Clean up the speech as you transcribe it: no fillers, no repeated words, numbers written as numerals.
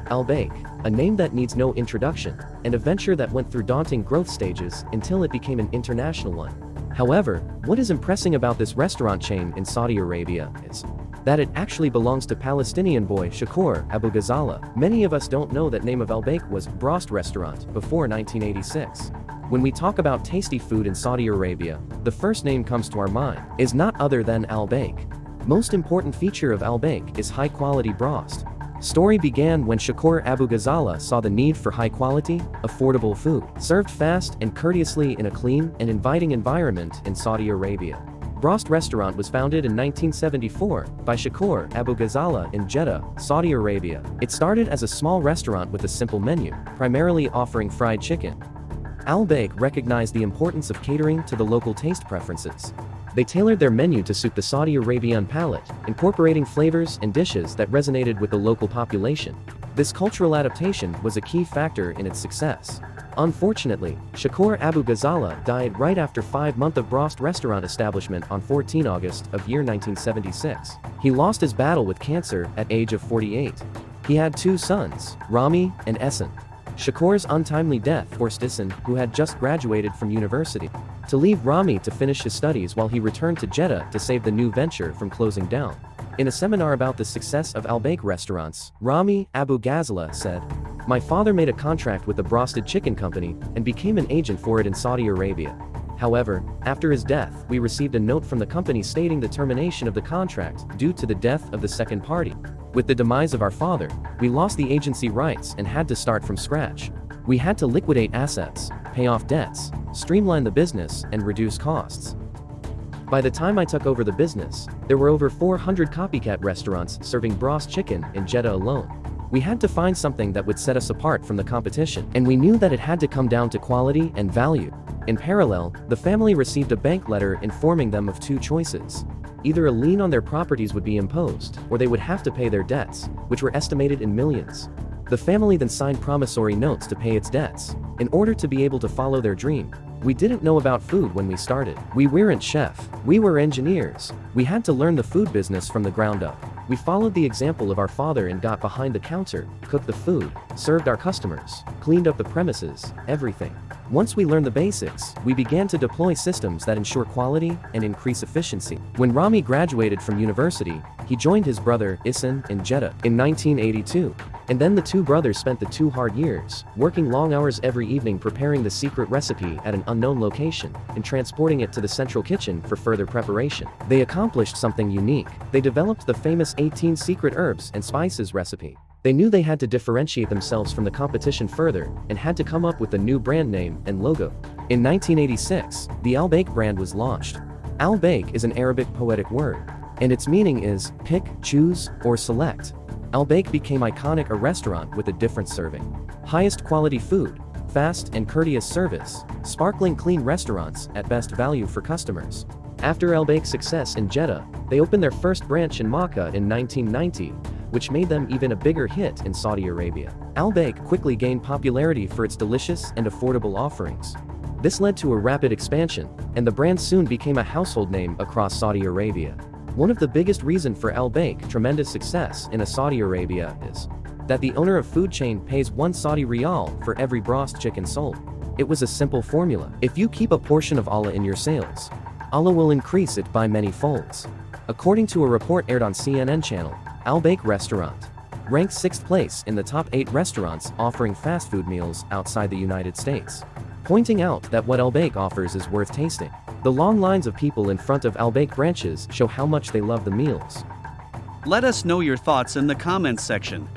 Albaik, a name that needs no introduction, and a venture that went through daunting growth stages until it became an international one. However, what is impressive about this restaurant chain in Saudi Arabia is that it actually belongs to Palestinian boy Shakour AbuGhazalah. Many of us don't know that name of Albaik was Brost restaurant before 1986. When we talk about tasty food in Saudi Arabia, the first name comes to our mind is not other than Albaik. Most important feature of Albaik is high-quality brost. Story began when Shakour AbuGhazalah saw the need for high-quality, affordable food, served fast and courteously in a clean and inviting environment in Saudi Arabia. Brost restaurant was founded in 1974 by Shakour AbuGhazalah in Jeddah, Saudi Arabia. It started as a small restaurant with a simple menu, primarily offering fried chicken. Albaik recognized the importance of catering to the local taste preferences. They tailored their menu to suit the Saudi Arabian palate, incorporating flavors and dishes that resonated with the local population. This cultural adaptation was a key factor in its success. Unfortunately, Shakour AbuGhazalah died right after 5 months of Brost restaurant establishment on 14 August of year 1976. He lost his battle with cancer at age of 48. He had 2 sons, Rami and Ehsan. Shakour's untimely death forced Ehsan, who had just graduated from university, to leave Rami to finish his studies while he returned to Jeddah to save the new venture from closing down. In a seminar about the success of Albaik restaurants, Rami AbuGhazalah said, "My father made a contract with the Broasted Chicken Company and became an agent for it in Saudi Arabia. However, after his death, we received a note from the company stating the termination of the contract due to the death of the second party. With the demise of our father, we lost the agency rights and had to start from scratch. We had to liquidate assets, pay off debts, streamline the business, and reduce costs. By the time I took over the business, there were over 400 copycat restaurants serving Brost chicken in Jeddah alone. We had to find something that would set us apart from the competition, and we knew that it had to come down to quality and value. In parallel, the family received a bank letter informing them of 2 choices. Either a lien on their properties would be imposed, or they would have to pay their debts, which were estimated in millions. The family then signed promissory notes to pay its debts. In order to be able to follow their dream, we didn't know about food when we started. We weren't chef. We were engineers. We had to learn the food business from the ground up. We followed the example of our father and got behind the counter, cooked the food, served our customers, cleaned up the premises, everything. Once we learned the basics, we began to deploy systems that ensure quality and increase efficiency. When Rami graduated from university, he joined his brother, Ehsan, in Jeddah in 1982. And then the 2 brothers spent the 2 hard years, working long hours every evening preparing the secret recipe at an unknown location, and transporting it to the central kitchen for further preparation. They accomplished something unique. They developed the famous 18 secret herbs and spices recipe. They knew they had to differentiate themselves from the competition further, and had to come up with a new brand name and logo. In 1986, the Albaik brand was launched. Albaik is an Arabic poetic word, and its meaning is pick, choose, or select. Albaik became iconic, a restaurant with a different serving. Highest quality food, fast and courteous service, sparkling clean restaurants at best value for customers. After Albaik's success in Jeddah, they opened their first branch in Makkah in 1990, which made them even a bigger hit in Saudi Arabia. Albaik quickly gained popularity for its delicious and affordable offerings. This led to a rapid expansion, and the brand soon became a household name across Saudi Arabia. One of the biggest reasons for Albaik's tremendous success in Saudi Arabia is that the owner of foodchain pays 1 Saudi riyal for every Brost chicken sold. It was a simple formula. If you keep a portion of Allah in your sales, Allah will increase it by many folds. According to a report aired on CNN channel, Albaik restaurant ranked 6th place in the top 8 restaurants offering fast food meals outside the United States, pointing out that what Albaik offers is worth tasting. The long lines of people in front of Albaik branches show how much they love the meals. Let us know your thoughts in the comments section.